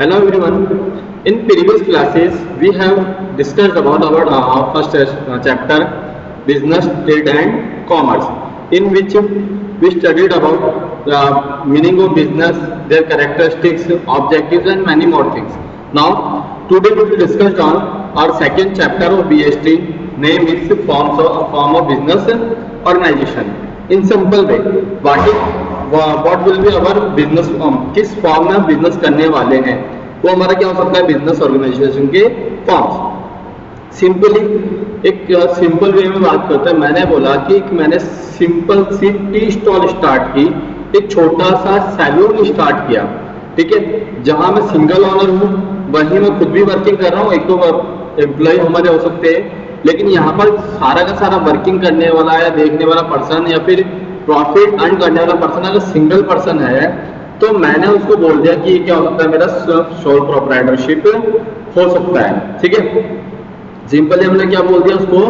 Hello everyone. In previous classes, we have discussed about our first chapter, business, trade and commerce, in which we studied about the meaning of business, their characteristics, objectives, and many more things. Now, today we will discuss on our second chapter of BST, name is form of business organization. In simple way, what will be our business किस form में हम business करने वाले हैं, वो हमारा क्या हो सकता है, बिजनेस ऑर्गेनाइजेशन के फॉर्म्स। सिंपली एक सिंपल वे में बात करते हैं। मैंने बोला कि मैंने सिंपल सी टी स्टॉल स्टार्ट की, एक छोटा सा सैलून स्टार्ट किया, ठीक है, जहां मैं सिंगल ऑनर हूँ, वहीं मैं खुद भी वर्किंग कर रहा हूँ, एक तो एम्प्लॉय हमारे हो सकते हैं, लेकिन यहाँ पर सारा का सारा वर्किंग करने वाला या देखने वाला पर्सन या फिर प्रॉफिट अर्न करने वाला पर्सन अगर सिंगल पर्सन है, तो मैंने उसको बोल दिया कि क्या हो सकता है, मेरा सोल प्रोप्राइटरशिप हो सकता है। ठीक है, सिंपली हमने क्या बोल दिया उसको,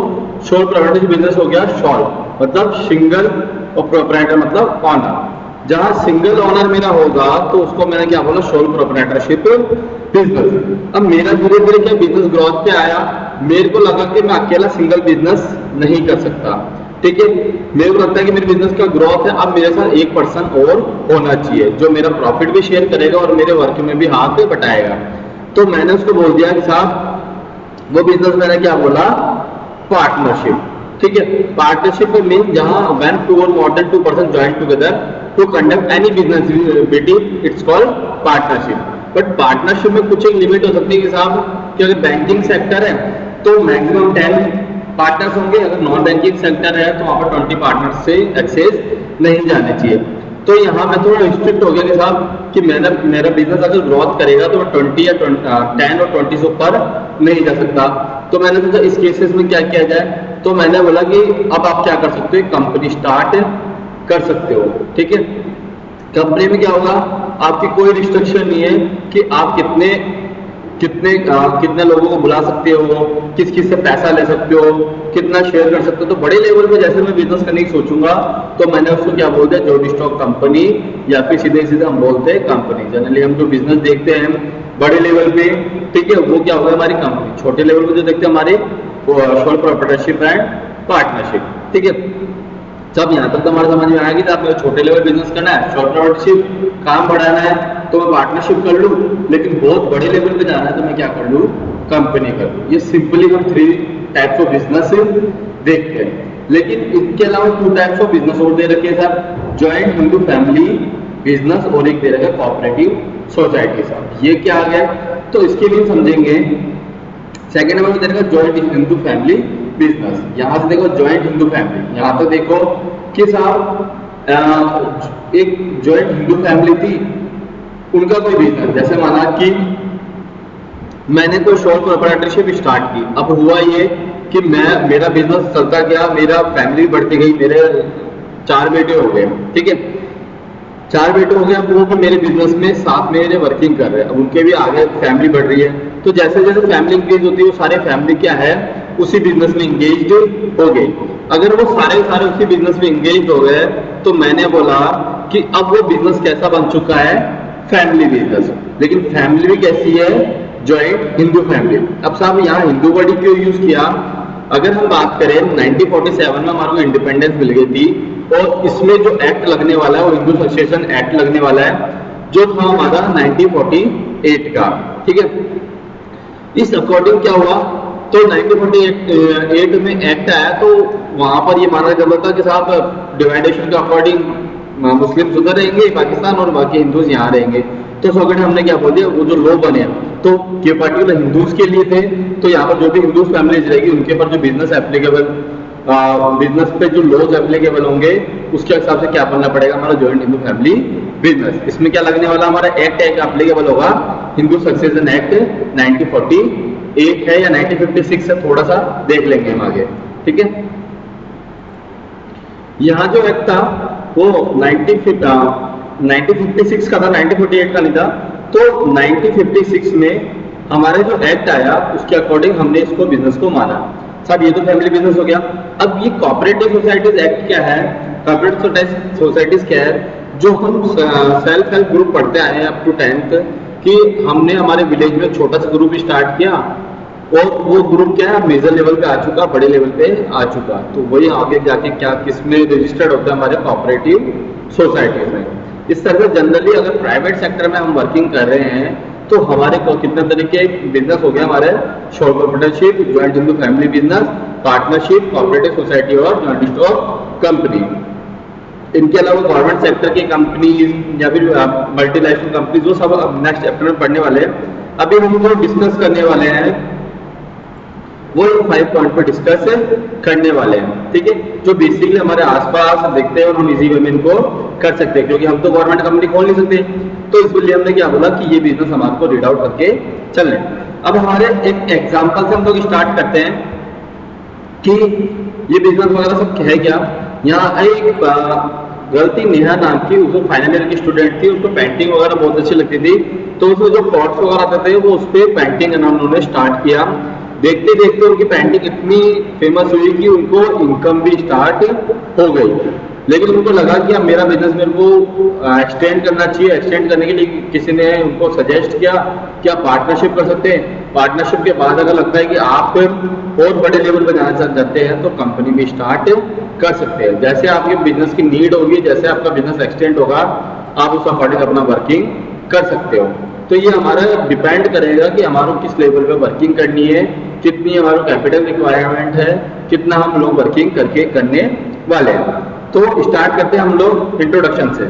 सोल प्रोप्राइटरशिप बिजनेस हो गया। सोल मतलब सिंगल और प्रोप्राइटर मतलब ऑनर। जहां सिंगल ऑनर मेरा होगा तो उसको मैंने क्या बोला, सोल प्रोप्राइटरशिप बिजनेस। अब मेरा धीरे धीरे क्या बिजनेस ग्रोथ पे आया, मेरे को लगा कि मैं अकेला सिंगल बिजनेस नहीं कर सकता। ठीक है, मेरे को लगता है कि मेरे बिजनेस का ग्रोथ है, अब मेरे साथ एक पर्सन और होना चाहिए जो मेरा प्रॉफिट भी शेयर करेगा और मेरे वर्क में भी हाथ बटाएगा। तो मैंने उसको बोल दिया कि साहब वो बिजनेस मैंने क्या बोला, पार्टनरशिप। ठीक है, पार्टनरशिप में मीन जहां व्हेन टू और more than two person join together to conduct any business activity, it's called partnership. But partnership में कुछ एक लिमिट हो सकती है कि साहब कि अगर बैंकिंग सेक्टर है तो मैक्सिमम 10 पार्टनर्स होंगे, अगर नॉन बैंकिंग सेक्टर है तो वहां पर 20 पार्टनर्स से एक्सेस नहीं जाने चाहिए। तो यहाँ मैं थोड़ा रिस्ट्रिक्ट हो गया कि साहब कि मेरा बिजनेस अगर ग्रोथ करेगा तो मैं 20 या 10 और 20 से ऊपर नहीं जा सकता। तो मैंने सोचा इस केसेस में क्या किया जाए, तो मैंने बोला कि अब आप क्या कर सकते हो, कंपनी स्टार्ट कर सकते हो। ठीक है, कंपनी में क्या होगा, आपकी कोई रिस्ट्रिक्शन नहीं है कि आप कितने लोगों को बुला सकते हो, किस किस से पैसा ले सकते हो, कितना शेयर कर सकते हो। तो बड़े लेवल पे जैसे मैं बिजनेस करने की सोचूंगा तो मैंने उसको क्या बोलते हैं, जॉइंट स्टॉक कंपनी, या फिर सीधे सीधे हम बोलते हैं कंपनी। जनरली हम जो बिजनेस देखते हैं बड़े लेवल पे, ठीक है, वो क्या होगा हमारी कंपनी। छोटे लेवल पे जो देखते हैं हमारे सोल प्रोप्राइटरशिप एंड पार्टनरशिप। ठीक है, जब यहाँ तक तो हमारे समझ में आएगी, तो आप छोटे लेवल बिजनेस करना है, सोल प्रोप्राइटरशिप काम बढ़ाना है तो मैं पार्टनरशिप कर लूँ, लेकिन बहुत बड़े लेवल पे जाना है तो मैं क्या कर लूँ, कंपनी कर लूँ। ये सिंपली हम 3 टाइप्स ऑफ बिजनेस देखते हैं। लेकिन इसके अलावा 2 टाइप्स ऑफ बिजनेस और दे रखे हैं साहब, ज्वाइंट हिंदू फैमिली बिजनेस और एक दे रखा है कोऑपरेटिव सोसाइटी। साहब ये क्या आ गया, तो इसके लिए समझेंगे। सेकेंड नंबर में दे रखा ज्वाइंट हिंदू फैमिली बिजनेस। यहाँ से देखो ज्वाइंट हिंदू फैमिली, यहाँ पे देखो कि साहब एक ज्वाइंट हिंदू फैमिली थी, उनका कोई बिजनेस, जैसे माना कि मैंने कोई सोल प्रोप्राइटरशिप स्टार्ट की। अब हुआ ये कि मेरा बिजनेस चलता गया, मेरा फैमिली बढ़ती गई, मेरे 4 बेटे हो गए। ठीक है, 4 बेटे हो गए, अब वो मेरे बिजनेस में साथ मेरे वर्किंग कर रहे हैं, अब उनके भी आगे फैमिली बढ़ रही है। तो जैसे जैसे फैमिली इंगेज होती है, वो सारे फैमिली क्या है, उसी बिजनेस में इंगेज हो गई। अगर वो सारे उसी बिजनेस में इंगेज हो गए, तो मैंने बोला कि अब वो बिजनेस कैसा बन चुका है, फैमिली बिजनेस। लेकिन फैमिली भी कैसी है, ज्वाइंट हिंदू फैमिली। अब साहब यहाँ हिंदू वर्ड क्यों यूज किया, अगर हम बात करें 1947 में हमारे को इंडिपेंडेंस मिल गई थी, और इसमें जो एक्ट लगने वाला है वो हिंदू सक्सेशन एक्ट लगने वाला है, जो था हमारा 1948 का। ठीक है, इस अकॉर्डिंग क्या हुआ, तो 1948 में एक्ट आया, तो वहां पर ये माना जाता था कि साहब डिवाइडेशन के अकॉर्डिंग मुस्लिम उधर रहेंगे पाकिस्तान और बाकी हिंदूज यहाँ रहेंगे। तो सॉकेट हमने क्या बोल दिया, वो जो लॉ बने तो ये पर्टिकुलर हिंदूज के लिए थे, तो यहाँ पर जो भी हिंदूज फैमिलीज रहेगी उनके पर जो बिजनेस एप्लीकेबल, बिजनेस पे जो लॉज एप्लीकेबल होंगे उसके हिसाब से क्या बनना पड़ेगा, हमारा ज्वाइंट हिंदू फैमिली बिजनेस। इसमें क्या लगने वाला, हमारा एक्ट एप्लीकेबल होगा हिंदू सक्सेशन एक्ट 1948 है या 1956 है, थोड़ा सा देख लेंगे हम आगे। ठीक है, यहाँ जो एक्ट था वो 1956 का था, 1948 का नहीं था। तो 1956 में हमारे जो एक्ट आया उसके अकॉर्डिंग हमने इसको बिजनेस को माना। साहब ये तो फैमिली बिजनेस हो गया। अब ये कोऑपरेटिव सोसाइटीज एक्ट क्या है, कोऑपरेटिव सोसाइटीज क्या है, जो हम सेल्फ हेल्प ग्रुप पढ़ते आए हैं अप टू 10th, कि हमने हमारे विलेज में छोटा सा ग्रुप स्टार्ट किया और वो ग्रुप क्या है मेजर लेवल पे आ चुका, बड़े लेवल पे आ चुका, तो वही आगे जाके क्या किसमें रजिस्टर्ड होता है हमारे कोऑपरेटिव सोसाइटी में। इस तरह से जनरली अगर प्राइवेट सेक्टर में हम वर्किंग कर रहे हैं तो हमारे को कितने तरीके बिजनेस हो गया हमारे, शोर proprietorship, joint into family business, partnership, cooperative society और जॉइंट स्टॉक कंपनी। इनके अलावा गवर्नमेंट सेक्टर की कंपनीज या फिर मल्टीनेशनल कंपनीज, वो सब अब नेक्स्ट चैप्टर में पढ़ने वाले हैं। अभी हम जो डिस्कस करने वाले हैं वो 5 पॉइंट पर डिस्कस करने वाले हैं, ठीक है, जो बेसिकली हमारे आसपास देखते हैं और हम इजी वे में इनको कर सकते हैं, क्योंकि हम तो गवर्नमेंट कंपनी खोल नहीं सकते, तो इसलिए हमने क्या बोला कि ये बिजनेस हमारे को रीड आउट करके चल रहे हैं। अब हमारे एक एग्जाम्पल से हम लोग स्टार्ट करते हैं कि ये बिजनेस वगैरह सब है क्या। यहाँ एक गलती नेहा नाम की, उसको फाइनल ईयर की स्टूडेंट थी, उसको पेंटिंग वगैरह बहुत अच्छी लगती थी, तो उसमें जो पॉट्स वगैरह आते थे वो उस पर पेंटिंग उन्होंने स्टार्ट किया। देखते देखते उनकी पेंटिंग इतनी फेमस हुई कि उनको इनकम भी स्टार्ट हो गई, लेकिन उनको लगा कि अब मेरा बिजनेस मेरे को एक्सटेंड करना चाहिए। एक्सटेंड करने के लिए किसी ने उनको सजेस्ट किया कि आप पार्टनरशिप कर सकते हैं। पार्टनरशिप के बाद अगर लगता है कि आप और बड़े लेवल पर जाना चाहते हैं तो कंपनी भी स्टार्ट कर सकते हैं। जैसे आपके बिजनेस की नीड होगी, जैसे आपका बिजनेस एक्सटेंड होगा, आप उस अकॉर्डिंग अपना वर्किंग कर सकते हो। तो ये हमारा डिपेंड करेगा कि हमारे किस लेवल पे वर्किंग करनी है, कितनी हमारा कैपिटल रिक्वायरमेंट है, कितना हम लोग वर्किंग करके करने वाले हैं। तो स्टार्ट करते हैं हम लोग इंट्रोडक्शन से।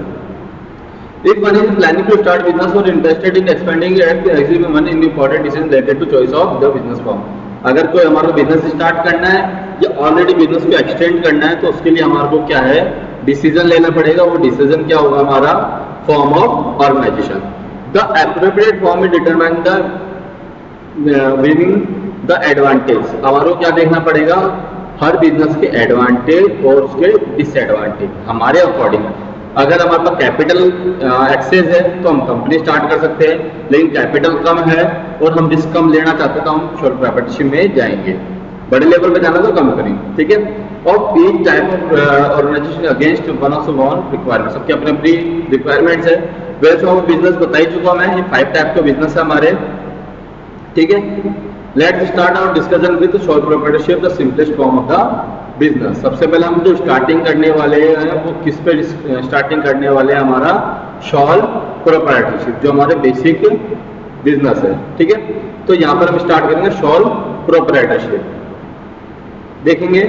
If one is planning to start business or interested in expanding it, actually one in important decision related to choice of the business form. अगर कोई हमारा बिजनेस स्टार्ट करना है या ऑलरेडी बिजनेस को एक्सटेंड करना है तो उसके लिए हमारे को क्या है, डिसीजन लेना पड़ेगा। वो डिसीजन क्या होगा हमारा, form of organisation. The appropriate form में determine the winning the advantage. हमारे को क्या देखना पड़ेगा, हर बिजनेस के एडवांटेज और उसके डिसएडवांटेज हमारे अकॉर्डिंग। अगर हमारे पास कैपिटल एक्सेस है तो हम कंपनी स्टार्ट कर सकते हैं, लेकिन कैपिटल कम है और हम रिस्क कम लेना चाहते हैं तो हम शोर प्रोप्राइटरशिप में जाएंगे। बड़े लेवल पे जाना तो कंपनी, ठीक है। और each type of organization against one of one requirement, सबकी अपनी अपनी रिक्वायरमेंट्स है। वैसे हम बिजनेस बता ही चुका मैं, ये 5 टाइप का बिजनेस है हमारे, ठीक है। Let's start our discussion with sole proprietorship, the simplest form of the business. सबसे पहले हम जो स्टार्टिंग करने वाले हैं वो किस पे स्टार्टिंग करने वाले हैं, हमारा शॉल प्रोप्राइटरशिप, जो हमारे बेसिक बिजनेस है, ठीक है। तो यहाँ पर हम स्टार्ट करेंगे शॉल प्रोप्राइटरशिप। देखेंगे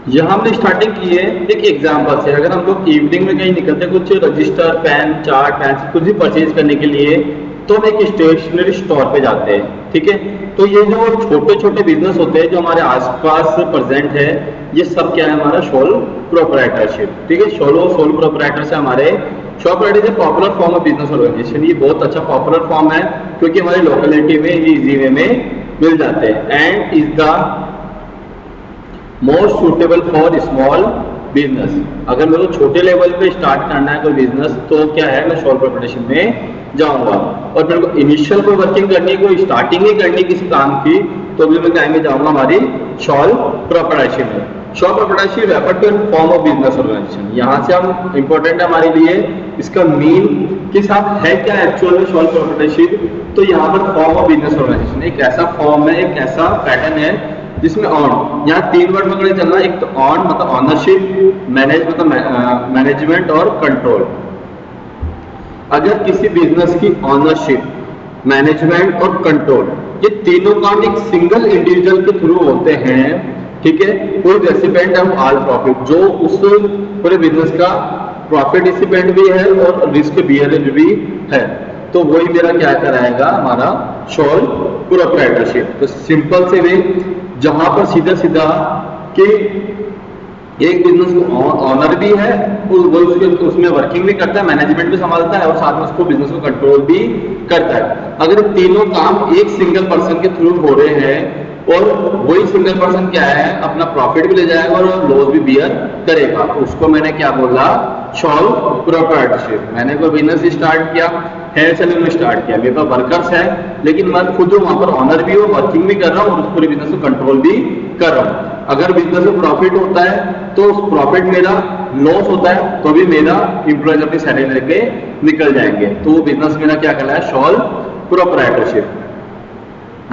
यहाँ हमने स्टार्टिंग की है एक एग्जाम्पल से। अगर हम लोग इवनिंग में कहीं निकलते कुछ रजिस्टर, पेन, चार्ट, पेंसिल कुछ भी परचेज करने के लिए तो हम एक स्टेशनरी स्टोर पे जाते हैं, ठीक है। तो ये जो छोटे छोटे बिजनेस होते हैं जो हमारे आसपास प्रेजेंट है, ये सब क्या है हमारा शोल प्रोप्राइटरशिप, ठीक है। शोल प्रोप्राइटर से हमारे sole proprietor popular form of business organisation, ये बहुत अच्छा पॉपुलर फॉर्म है क्योंकि हमारी लोकेलिटी में ये इजी वे में मिल जाते हैं and is the most suitable for small business. अगर मेरे को छोटे लेवल पे स्टार्ट करना है कोई बिजनेस तो क्या है, मैं शोल प्रोप्राइटरशिप में जाऊंगा। और मेरे को इनिशियल कोई वर्किंग करनी है, कोई स्टार्टिंग ही करनी किसी काम की, तो भी मैं टाइम में जाऊंगा हमारी शोल प्रोप्राइटरशिप में। Sole proprietorship refer to form of business organisation. यहाँ से हम इंपॉर्टेंट है हमारे लिए इसका मीन कि साथ है क्या एक्चुअल में शोल प्रोप्राइटरशिप। तो यहाँ पर फॉर्म ऑफ बिजनेस ऑर्गेनाइजेशन एक ऐसा फॉर्म है, एक ऐसा पैटर्न है जिसमें ऑन, यहाँ 3 वर्ड पकड़े चलना। एक तो ऑन मतलब ऑनरशिप, मैनेज मतलब मैनेजमेंट और कंट्रोल। अगर किसी बिजनेस की ऑनरशिप, मैनेजमेंट और कंट्रोल ये तीनों काम एक सिंगल इंडिविजुअल के थ्रू होते हैं, ठीक है, कोई रेसिपेंट ऑफ ऑल प्रॉफिट, जो उस पूरे बिजनेस का प्रॉफिट रिसिपेंट भी है और रिस्क बियरर भी है, तो वही मेरा क्या कराएगा हमारा शोल प्रोप्राइटरशिप। तो सिंपल से वे जहां पर सीधा सीधा कि एक बिजनेस को ऑनर भी है, वो उसमें वर्किंग भी करता है, मैनेजमेंट भी संभालता है और साथ में उसको बिजनेस को कंट्रोल भी करता है। अगर तीनों काम एक सिंगल पर्सन के थ्रू हो रहे हैं और वही सिंगल पर्सन क्या है अपना प्रॉफिट भी ले जाएगा और लॉस भी बियर करेगा, उसको मैंने क्या बोला, शोल प्रोप्राइटरशिप। मैंने कोई बिजनेस स्टार्ट किया, हेयर सैलून में स्टार्ट किया, मेरे पास वर्कर्स है लेकिन मैं खुद वहां पर ऑनर भी हूँ, वर्किंग भी कर रहा हूँ और उस पूरे बिजनेस को कंट्रोल भी कर रहा हूँ। अगर बिजनेस में प्रॉफिट होता है तो उस प्रॉफिट मेरा लॉस होता है तो भी मेरा एम्प्लॉयज अपनी सैलरी लेके निकल जाएंगे, तो वो बिजनेस मेरा क्या कहलाया, सोल प्रोप्राइटरशिप।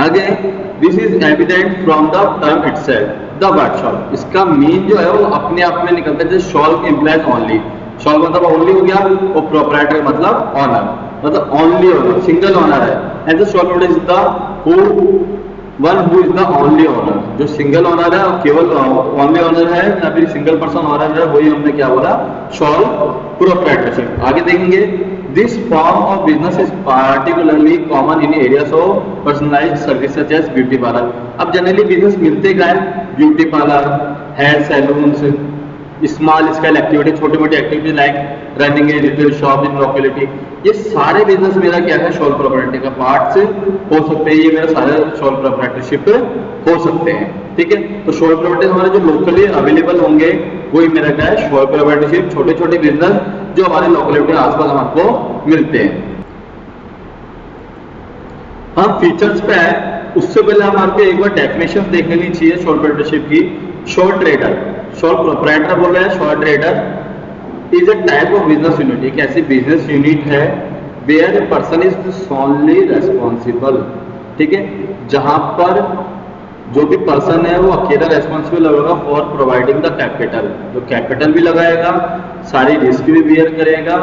आगे, this is evident from the term itself, the word sole, इसका मीन जो है वो अपने आप में निकलता है, जैसे सोल इम्प्लाइज ओनली, सोल मतलब ओनली हो गया, और प्रोप्राइटर मतलब ऑनर, मतलब ओनली ओनर, सिंगल ओनर है, and the sole is the one who is the only owner, जो सिंगल ओनर है और केवल ओनली ओनर है या फिर सिंगल पर्सन ओनर है, वही हमने क्या बोला, सोल प्रोप्राइटरशिप। आगे देखेंगे, this form of business is particularly common in areas of personalized service such as beauty parlour. अब जनरली बिजनेस मिलते क्या है, beauty parlour, hair salons, small scale activity, छोटी मोटी activity like running a retail shop in locality, ये सारे business मेरा क्या है, सोल प्रोप्राइटरी का पार्ट से हो सकते हैं, ये मेरा सारे सोल प्रोप्राइटरशिप हो सकते हैं। ठीक है, तो सोल प्रोप्राइटरी हमारे जो लोकली अवेलेबल होंगे वही मेरा क्या है, सोल प्रोप्राइटरशिप, छोटे छोटे बिजनेस जो हमारे लोकेलिटी के आसपास हमको मिलते हैं। हम फीचर्स पे है, उससे पहले हमारे एक बार डेफिनेशन देख लेनी चाहिए सोल प्रोप्राइटरशिप की। सोल ट्रेडर, सोल प्रोप्राइटर बोल रहे हैं, sole trader is a type of business unit, एक ऐसी बिजनेस यूनिट है where a person is solely responsible. ठीक है, जहां पर जो भी पर्सन है वो अकेला रेस्पॉन्सिबल होगा फॉर प्रोवाइडिंग द कैपिटल, जो कैपिटल भी लगाएगा, सारी रिस्क भी बियर करेगा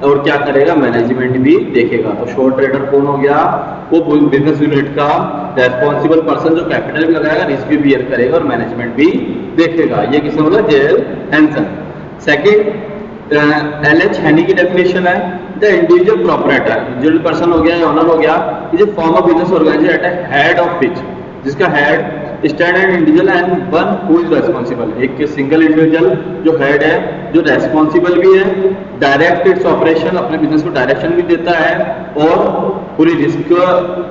और क्या करेगा, मैनेजमेंट भी देखेगा। तो सोल ट्रेडर कौन हो गया, वो बिजनेस यूनिट का रेस्पॉन्सिबल पर्सन जो कैपिटल भी लगाएगा, रिस्क भी बियर करेगा और मैनेजमेंट भी देखेगा। ये किसने बोला, जेएल हैंसन। Second, LH. हेनी की डेफिनेशन है, the individual proprietor, individual person हो गया, ओनर हो गया, is a form of business organisation at a head of which, जिसका head standard individual and one who is responsible, एक सिंगल इंडिविजुअल जो हेड है, जो रेस्पॉन्सिबल भी है, डायरेक्ट इट्स ऑपरेशन, अपने बिजनेस को डायरेक्शन भी देता है और पूरी रिस्क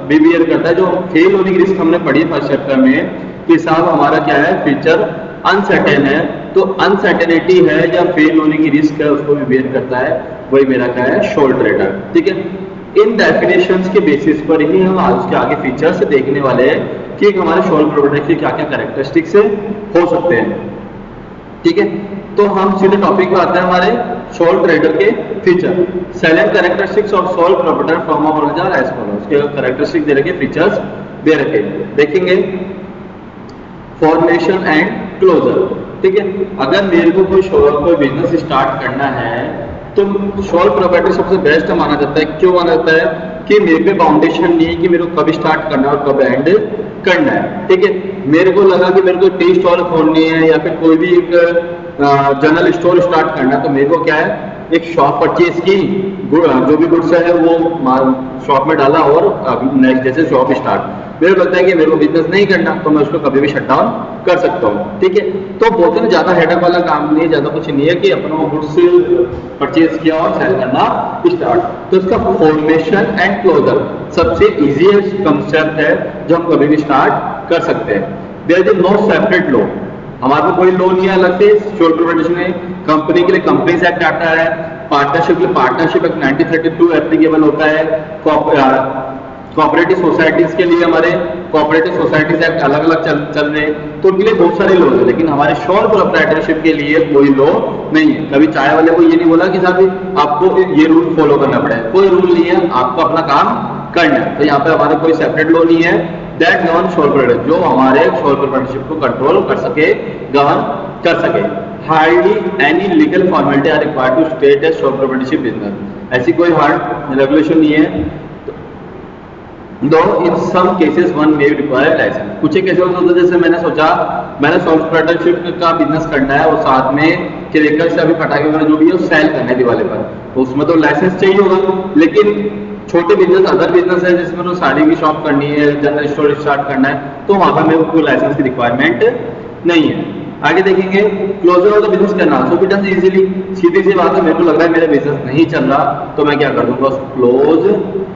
भी बियर करता है। जो फेल होने की रिस्क हमने पढ़ी फर्स्ट चैप्टर में कि साहब हमारा क्या है, फ्यूचर अनसर्टेन है, तो अनसर्टेनिटी है या फेल होने की रिस्क है, उसको भी बियर करता है, वही मेरा क्या है, सोल ट्रेडर। ठीक है, इन डेफिनेशंस के बेसिस पर ही हम आज के आगे फीचर्स देखने वाले हैं कि हमारे सोल प्रोप्राइटर की क्या क्या कैरेक्टरिस्टिक्स हो सकते हैं। ठीक है, तो हम सीधे टॉपिक पे आते हैं, हमारे सोल ट्रेडर के feature. Select characteristics of sole proprietor from a organization as follows, उसके कैरेक्टरिस्टिक दे रखे, फीचर्स दे रखे, देखेंगे। Formation and closure. ठीक है, अगर मेरे को कोई बिजनेस स्टार्ट करना है तो सोल प्रोप्राइटर सबसे बेस्ट माना जाता है। क्यों माना जाता है कि मेरे पे फाउंडेशन नहीं है कि मेरे को कब स्टार्ट करना है और कब एंड करना है। ठीक है, मेरे को लगा कि मेरे को टी स्टॉल खोलनी है या फिर कोई भी एक जनरल स्टोर स्टार्ट करना है, तो मेरे को क्या है, एक शॉप परचेज की, जो भी गुड्स है वो शॉप में डाला और नेक्स्ट डे से शॉप स्टार्ट। मेरे को लगता है कि मेरे को बिजनेस नहीं करना, तो मैं उसको कभी भी शट डाउन कर सकता हूँ। ठीक है, तो बोलते हैं ज्यादा हेडअप वाला काम नहीं है, ज्यादा कुछ नहीं है कि अपना गुड्स परचेज किया और सेल करना स्टार्ट। तो इसका फॉर्मेशन एंड क्लोजर सबसे इजीएस्ट कंसेप्ट है जो हम कभी भी स्टार्ट कर सकते हैं। There is no separate law, हमारे को कोई लोन नहीं है अलग से। सोल प्रोप्राइटरशिप में कंपनी के लिए कंपनीज एक्ट आता है, पार्टनरशिप के लिए पार्टनरशिप एक्ट 1932 एप्लीकेबल होता है, कोऑपरेटिव सोसाइटीज के लिए हमारे कोऑपरेटिव सोसाइटीज एक्ट अलग अलग चल रहे हैं, तो उनके लिए बहुत सारे लॉ है, लेकिन हमारे सोल प्रोप्राइटरशिप के लिए कोई लॉ नहीं है। कभी चाय वाले को ये नहीं बोला कि साहब आपको ये रूल फॉलो करना पड़ेगा, कोई रूल नहीं है, आपको अपना काम करना है। तो यहाँ पे हमारे कोई सेपरेट लॉ नहीं है दैट गवर्न सोल प्रोप्राइटरशिप, जो हमारे सोल प्रोप्राइटरशिप को कंट्रोल कर सके, गवर्न कर सके। Hardly any legal formality are required to state a sole proprietorship business, ऐसी कोई हार्ड रेगुलेशन नहीं है। Though in some cases one may require licence, कुछ एक ऐसे होते हैं जैसे मैंने सोचा मैंने सोल प्रोप्राइटरशिप का बिजनेस करना है और साथ में केमिकल से अभी पटाखे वगैरह जो भी है सेल करने दिवाले पर, तो उसमें तो लाइसेंस चाहिए होगा। लेकिन छोटे बिजनेस, अदर बिजनेस है जिसमें तो साड़ी की शॉप करनी है, जनरल स्टोर स्टार्ट करना है, तो वहां पर मेरे को लाइसेंस की रिक्वायरमेंट नहीं है। आगे देखेंगे क्लोजर ऑफ द बिजनेस करना, सो बी डन इजीली। सीधी सी बात है, मेरे को लग रहा है मेरा बिजनेस नहीं चल रहा, तो मैं क्या कर दूंगा, क्लोज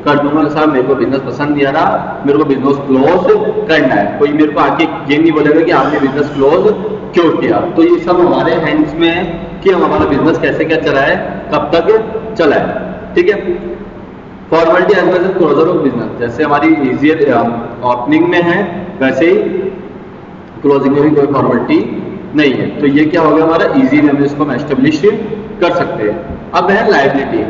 कर दूंगा। साहब मेरे को बिजनेस पसंद नहीं आ रहा, मेरे को बिजनेस क्लोज करना है। कोई मेरे को आके ये नहीं बोलेगा कि आपने बिजनेस क्लोज क्यों किया। तो ये सब हमारे हैंड्स में है कि हम हमारा बिजनेस कैसे क्या चला है, कब तक चला है। ठीक है, formality as well closure of business, जैसे हमारी इजियर ओपनिंग में है वैसे ही क्लोजिंग में भी कोई फॉर्मेलिटी नहीं है। तो ये क्या हो गया हमारा, इजी वे में इसको हम एस्टेब्लिश कर सकते हैं। अब है लायबिलिटी।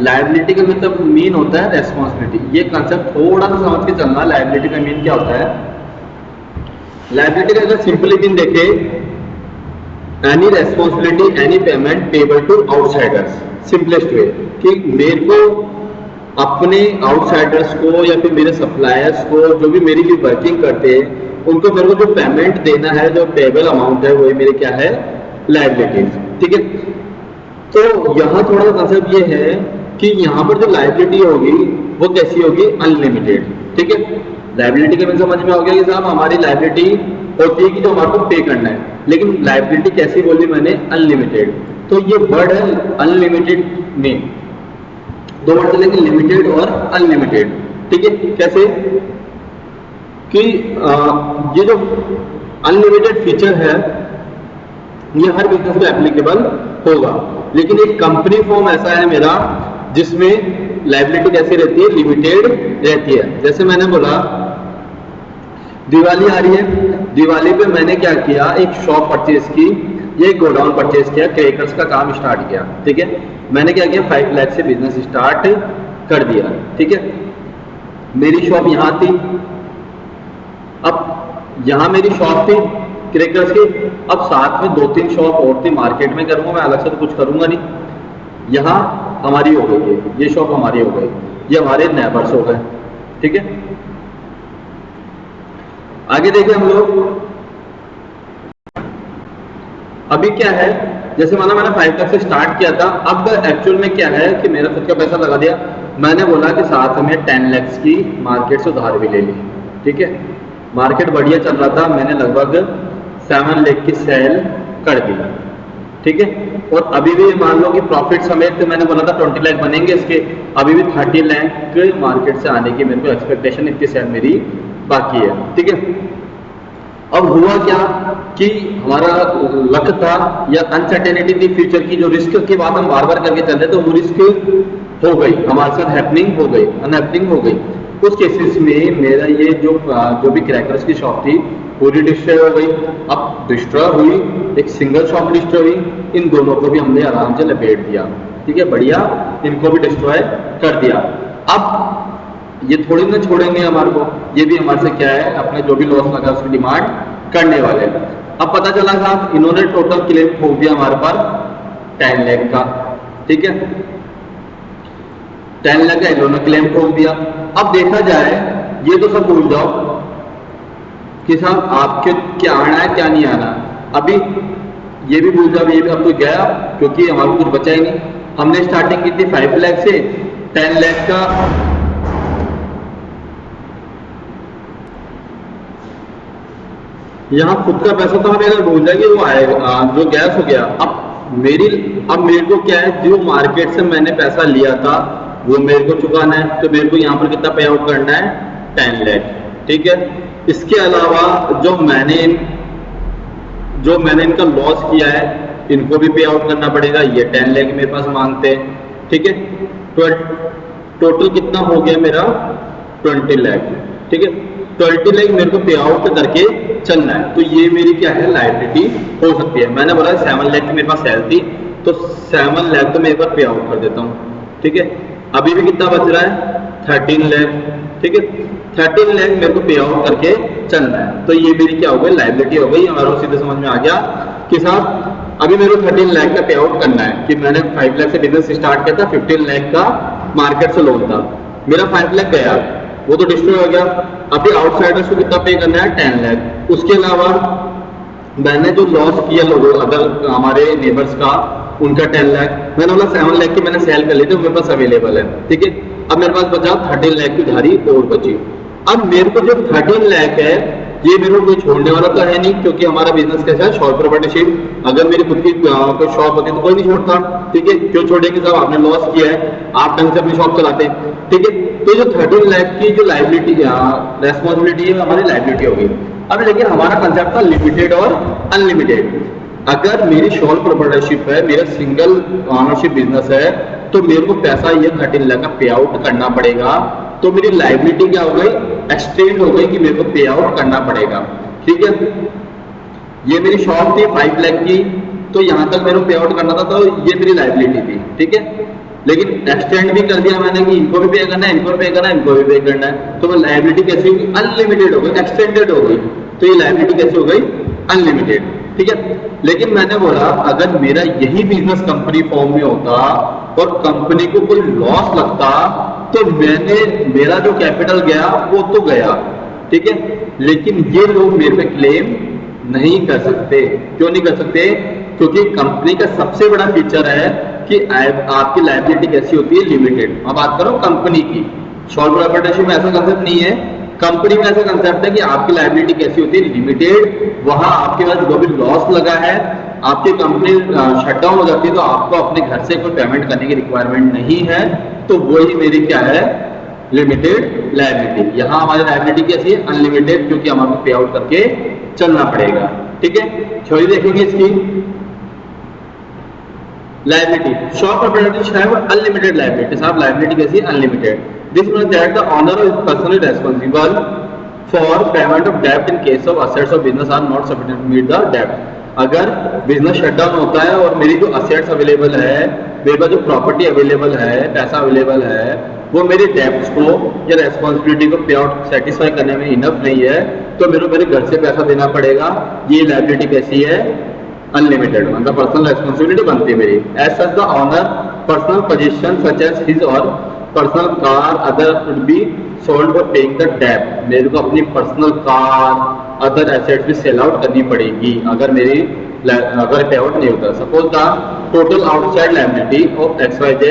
लायबिलिटी का मतलब मीन होता है रेस्पॉन्सिबिलिटी। ये कंसेप्ट थोड़ा सा समझ के चलना, लायबिलिटी का मीन क्या होता है। लायबिलिटी का अगर सिंपली मीन देखे, any responsibility any payment payable to outsiders. Simplest way कि मेरे को अपने आउटसाइडर्स को या फिर मेरे सप्लायर्स को, जो भी मेरी लिए वर्किंग करते हैं, उनको मेरे को जो पेमेंट देना है, जो पेबल अमाउंट है, वही मेरे क्या है, लायबिलिटीज। ठीक है, तो यहाँ थोड़ा सा कंसेप्ट ये है कि यहाँ पर जो लायबिलिटी होगी वो कैसी होगी, अनलिमिटेड। ठीक है, लायबिलिटी के में समझ में आ गया कि साहब हमारी लायबिलिटी होती है कि जो हमारे को पे करना है, लेकिन लायबिलिटी कैसी बोली मैंने, अनलिमिटेड। तो ये वर्ड है अनलिमिटेड में, दो वर्ड चलेंगे, लिमिटेड और अनलिमिटेड। ठीक है, कैसे कि ये जो अनलिमिटेड फीचर है ये हर बिजनेस में एप्लीकेबल होगा, लेकिन एक कंपनी फॉर्म ऐसा है मेरा जिसमें लायबिलिटी कैसी रहती है, लिमिटेड रहती है। जैसे मैंने बोला दिवाली आ रही है, दिवाली पे मैंने क्या किया, एक शॉप परचेज की, ये गोडाउन परचेज किया, क्रैकर्स का काम स्टार्ट किया। ठीक है, मैंने क्या किया, 5 लाख से बिजनेस स्टार्ट कर दिया। ठीक है, मेरी शॉप यहाँ थी, अब यहाँ मेरी शॉप थी क्रैकर्स की, अब साथ में 2-3 शॉप और थी, मार्केट में करूंगा मैं, अलग से तो कुछ करूंगा नहीं। यहाँ हमारी हो गई, ये शॉप हमारी हो गई, ये हमारे नेबर्स हो गए। ठीक है, आगे देखिए हम लोग, अभी क्या है, जैसे माना मैंने 5 लाख से स्टार्ट किया था, अब एक्चुअल में क्या है कि मेरा खुद का पैसा लगा दिया, मैंने बोला कि साथ में 10 लाख की मार्केट से उधार भी ले ली। ठीक है, मार्केट बढ़िया चल रहा था, मैंने लगभग 7 लाख की सेल कर दी। ठीक है, और अभी भी मान लो कि प्रॉफिट समेत मैंने बोला था 20 लाख बनेंगे इसके, अभी भी 30 लाख मार्केट से आने की मेरे को एक्सपेक्टेशन, इतनी सेल मेरी बाकी है। ठीक है, अब हुआ क्या कि हमारा लक था या अनसर्टेनिटी थी फ्यूचर की, जो रिस्क की बात हम बार बार करके चल रहे, तो वो रिस्क हो गई हमारे साथ, हैपनिंग हो गई, अनहैपनिंग हो गई। उस केसेस में मेरा ये जो भी क्रैकर्स की शॉप थी पूरी डिस्ट्रॉय हो गई। अब डिस्ट्रॉय हुई, एक सिंगल शॉप डिस्ट्रॉय हुई, इन दोनों को भी हमने आराम से लपेट दिया। ठीक है, बढ़िया, इनको भी डिस्ट्रॉय कर दिया। अब ये थोड़ी ना छोड़ेंगे हमारे को, ये भी हमारे से क्या है, अपने जो भी लॉस लगा उसकी डिमांड करने वाले। अब पता चला साहब इन्होंने टोटल क्लेम ठोक दिया हमारे पास 10 लाख का। ठीक है, 10 लाख का इन्होंने क्लेम ठोक दिया। अब देखा जाए, ये तो सब भूल जाओ कि साहब आपके क्या आना है क्या नहीं आना, अभी ये भी भूल जाओ, ये भी अब तो गया, क्योंकि हमारे को कुछ बचा ही नहीं। हमने स्टार्टिंग की थी 5 लाख से, 10 लाख का यहाँ खुद का पैसा तो हमें अगर भूल जाएगी वो आएगा, जो गैस हो गया। अब मेरे को क्या है, जो मार्केट से मैंने पैसा लिया था वो मेरे को चुकाना है, तो मेरे को यहाँ पर कितना पे आउट करना है, 10 लाख। ठीक है, इसके अलावा जो मैंने इनका लॉस किया है इनको भी पे आउट करना पड़ेगा, ये 10 लाख मेरे पास मांगते हैं। ठीक है, टोटल कितना हो गया मेरा, 20 लाख। ठीक है, 20 लाख मेरे को पे आउट करके चलना है, तो ये मेरी क्या है, लायबिलिटी हो सकती है। मैंने बोला 7 लाख की मेरे पास सेल थी, तो 7 लाख तो मैं एक बार पे आउट कर देता हूँ। ठीक है, अभी भी कितना बच रहा है, 13 लाख। ठीक है, 13 लाख मेरे को पे आउट करके चलना है, तो ये मेरी क्या हो गई, लायबिलिटी हो गई। हमारा सीधे समझ में आ गया कि साहब अभी मेरे को 13 लाख का पे आउट करना है, कि मैंने 5 लाख से बिजनेस स्टार्ट किया था, 15 लाख का मार्केट से लोन था, मेरा 5 लाख गया, वो तो डिस्ट्रॉय हो गया। अभी आउटसाइडर्स को कितना पे करना है, 10 लाख। उसके अलावा मैंने जो लॉस किया लोगों अदर हमारे नेबर्स का, उनका 10 लाख, मैंने बोला 7 लाख की मैंने सेल कर ली थी, मेरे पास अवेलेबल है। ठीक है, अब मेरे पास बचा 13 लाख की उधारी और बची। अब मेरे को जो 13 लाख है ये मेरे को कोई छोड़ने वाला तो है नहीं, क्योंकि हमारा बिजनेस कैसा है, शॉर्ट प्रॉपर्टीशिप। अगर मेरी खुद की कोई शॉप होती तो कोई नहीं छोड़ता। ठीक है, क्यों छोड़ेंगे साहब, आपने लॉस किया है, आप ढंग से अपनी शॉप चलाते हैं। ठीक है, तो जो 13 लाख की जो लायबिलिटी रेस्पॉन्सिबिलिटी है हमारी लायबिलिटी होगी। अब लेकिन हमारा कंसेप्ट था लिमिटेड और अनलिमिटेड। अगर मेरी शॉर्ट प्रॉपर्टीशिप है, मेरा सिंगल ऑनरशिप बिजनेस है, तो मेरे को पैसा ये 13 लाख का पे आउट करना पड़ेगा, तो मेरी लायबिलिटी क्या हो गई, एक्सटेंड हो गई कि मेरे को पे आउट करना पड़ेगा। ठीक है, ये मेरी शॉप थी 5 लाख की, तो यहाँ तक मेरे को पे आउट करना था, तो ये मेरी लाइबिलिटी थी, ठीक है। लेकिन एक्सटेंड भी कर दिया मैंने कि इनको भी पे करना है, इनको भी पे करना है, इनको भी पे करना है, तो वो लाइबिलिटी कैसी होगी, अनलिमिटेड हो गई, एक्सटेंडेड हो गई। तो ये लाइबिलिटी कैसी हो गई, अनलिमिटेड, ठीक है। लेकिन मैंने बोला अगर मेरा यही बिजनेस कंपनी फॉर्म में होता और कंपनी को कोई लॉस लगता, तो मेरा जो कैपिटल गया वो तो गया, ठीक है। लेकिन ये लोग मेरे पे क्लेम नहीं कर सकते। क्यों नहीं कर सकते? क्योंकि कंपनी का सबसे बड़ा फीचर है कि आपकी लायबिलिटी कैसी होती है, लिमिटेड। अब बात करो कंपनी की, शॉर्ट प्रॉपर्टीशिप में ऐसा कंसेप्ट नहीं है, कंपनी में ऐसा कंसेप्ट है कि आपकी लायबिलिटी कैसी होती है, लिमिटेड। वहां आपके पास जो भी लॉस लगा है, आपकी कंपनी शटडाउन हो जाती है, तो आपको अपने घर से कोई पेमेंट करने की रिक्वायरमेंट नहीं है, तो वही मेरी क्या है, लिमिटेड लायबिलिटी। यहाँ हमारी लायबिलिटी कैसी है, अनलिमिटेड, क्योंकि हमारे पे आउट करके चलना पड़ेगा, ठीक है। थ्योरी देखेंगे इसकी। Liability, short properties have unlimited liability. साहब लायबिलिटी कैसी है, unlimited. This means that the owner is personally responsible for payment of डेब्ट in case of assets of business are not sufficient to meet the डेब्ट। अगर business shutdown होता है और मेरी जो असेट्स अवेलेबल है, मेरे पास जो प्रॉपर्टी अवेलेबल है, पैसा अवेलेबल है, वो मेरे डेब्ट्स को या रेस्पॉन्सिबिलिटी को पे आउट सेटिस्फाई करने में इनफ नहीं है, तो मेरे घर से पैसा देना पड़ेगा। ये लायबिलिटी कैसी है, अनलिमिटेड, मतलब पर्सनल रेस्पॉन्सिबिलिटी बनती है मेरी। As such the owner personal position such as his और personal car other would be sold for paying the डेब्ट। मेरे को अपनी पर्सनल कार, अदर एसेट्स भी सेल आउट करनी पड़ेगी अगर पे आउट नहीं होता। Suppose the total outside liability of XYZ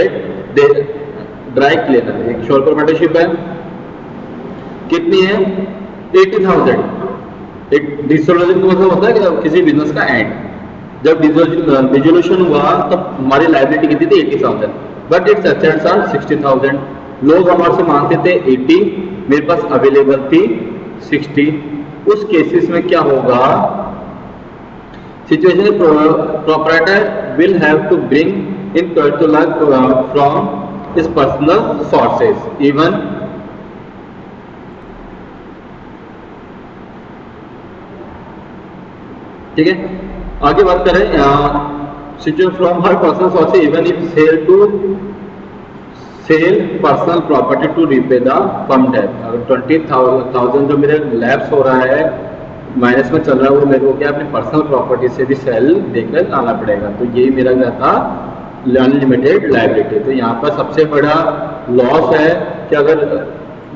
dry cleaner, एक शॉर्ट प्रॉपर्टीशिप है, कितनी है, 80,000। एक डिसोल्यूशन का मतलब होता है कि किसी बिजनेस का एंड, जब डिसोल्यूशन हुआ तब हमारी लायबिलिटी कितनी थी, 80,000, बट इट्स एसेट्स आर 60,000। लोग हमारे से मांगते थे 80, मेरे पास अवेलेबल थी 60। उस केसेस में क्या होगा, situation proprietor will have to bring in capital from his personal sources even, ठीक है। आगे बात करें, situation from her personal sources even if sell personal property to repay the firm debt. अगर 20,000 जो मेरे लैप्स हो रहा है, माइनस में चल रहा है, वो मेरे को क्या अपनी पर्सनल प्रॉपर्टी से भी सेल देकर आना पड़ेगा। तो यही मेरा क्या था, अनलिमिटेड लायबिलिटी। तो यहाँ पर सबसे बड़ा लॉस है कि अगर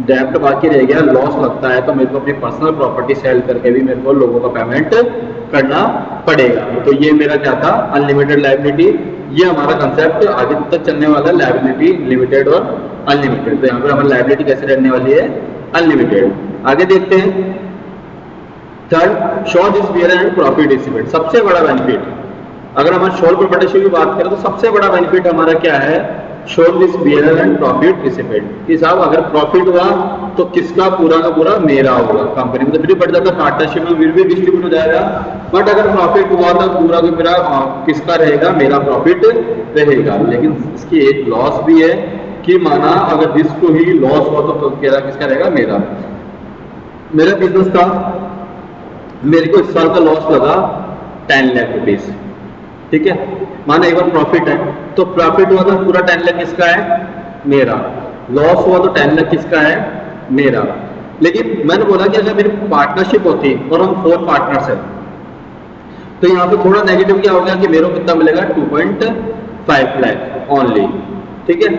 डेब्ट बाकी रह गया, लॉस लगता है, तो मेरे को अपनी पर्सनल प्रॉपर्टी सेल करके भी मेरे को लोगों का पेमेंट करना पड़ेगा। तो ये मेरा क्या था, अनलिमिटेड लायबिलिटी। ये हमारा कंसेप्ट आगे तक चलने वाला है, लायबिलिटी लिमिटेड और अनलिमिटेड। तो यहाँ पर हमारी लायबिलिटी कैसे रहने वाली है, अनलिमिटेड। आगे देखते हैं third, short this bear and profit distribute. सबसे बड़ा बेनिफिट, अगर हम शॉर्ट प्रॉपर्टीशिप की बात करें तो सबसे बड़ा बेनिफिट हमारा क्या है, shore this bear and profit dissipate. कि साहब अगर प्रॉफिट हुआ तो किसका, पूरा का पूरा मेरा होगा। कंपनी में तो फिर बढ़ जाता, पार्टनरशिप में फिर भी डिस्ट्रीब्यूट हो जाएगा, बट अगर प्रॉफिट हुआ तो पूरा का पूरा किसका रहेगा, मेरा प्रॉफिट रहेगा। लेकिन इसकी एक लॉस भी है कि माना अगर जिसको ही लॉस हुआ तो किसका रहेगा, मेरा। मेरा बिजनेस था, मेरे को इस साल का लॉस लगा 10 लाख रुपीज, ठीक है। माना एक बार प्रॉफिट है, तो प्रॉफिट हुआ तो पूरा 10 लाख किसका है, मेरा। लॉस हुआ तो 10 लाख किसका है, मेरा। लेकिन मैंने बोला कि अगर मेरी पार्टनरशिप होती और हम 4 पार्टनर्स हैं, तो यहाँ पे थोड़ा नेगेटिव क्या हो गया कि मेरे को कितना मिलेगा, 2.5 लाख ओनली, ठीक है,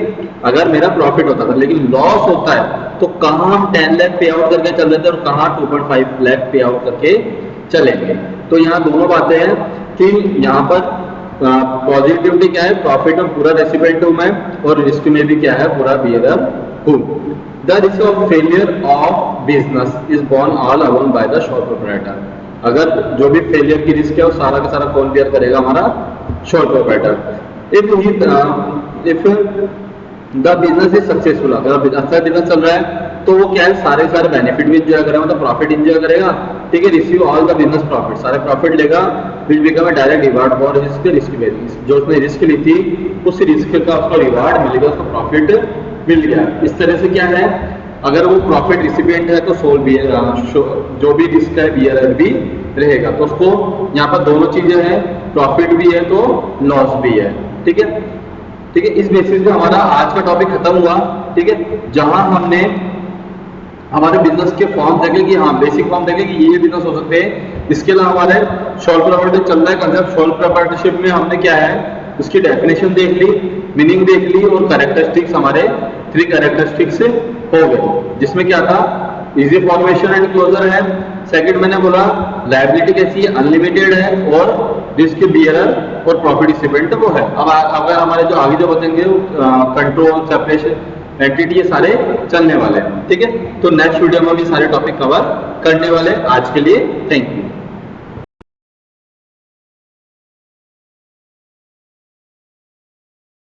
अगर मेरा प्रॉफिट होता था। लेकिन लॉस होता है तो कहाँ हम 10 लाख पे आउट करके चल रहे थे और कहाँ 2.5 लाख पे आउट करके चलेंगे। तो यहाँ दोनों बातें हैं कि यहाँ पर पॉजिटिविटी क्या है, प्रॉफिट में पूरा रेसिपेंट हूं मैं, और रिस्क में भी क्या है, पूरा बियरर हूं। The risk of failure of business is borne all alone by the short proprietor. अगर जो भी फेलियर की रिस्क है वो सारा का सारा कौन बियर करेगा, हमारा short proprietor. If the business is successful, अगर अच्छा बिजनेस चल रहा है तो वो क्या है, सारे बेनिफिट भी इंजॉय करेगा, मतलब प्रॉफिट इंजॉय करेगा, ठीक है। Receive all the business profit, सारे प्रॉफिट लेगा, will become a direct reward for risk basis. जो उसने रिस्क ली थी उस रिस्क का उसको रिवार्ड मिलेगा, उसको प्रॉफिट मिल गया। इस तरह से क्या है, अगर वो प्रॉफिट रिसिपिएंट है तो सोल बियर, जो भी रिस्क है बियरर भी रहेगा। तो उसको यहाँ पर दोनों चीजें हैं, प्रॉफिट भी है तो लॉस भी है। ठीक है, ठीक है। इस बेसिस पे हमारा आज का टॉपिक खत्म हुआ। ठीक है, जहां हमने हमारे बिजनेस के फॉर्म देखे कि हाँ बेसिक फॉर्म देखे कि ये बिजनेस हो सकते हैं। इसके अलावा हमारे सोल प्रॉपर्टी चल रहा है कंसेप्ट। सोल प्रॉपर्टीशिप में हमने क्या है उसकी डेफिनेशन देख ली, मीनिंग देख ली और कैरेक्टरिस्टिक्स हमारे 3 कैरेक्टरिस्टिक्स हो गए, जिसमें क्या था इजी फॉर्मेशन एंड क्लोजर है। सेकंड मैंने बोला लायबिलिटी कैसी है, अनलिमिटेड है और रिस्क बियरर और प्रॉफिट रिसिपेंट वो है। अब अगर हमारे जो आगे जो बचेंगे कंट्रोल, सेपरेशन, एंटिटी, ये सारे चलने वाले हैं। ठीक है, तो नेक्स्ट वीडियो में भी सारे टॉपिक कवर करने वाले। आज के लिए थैंक यू।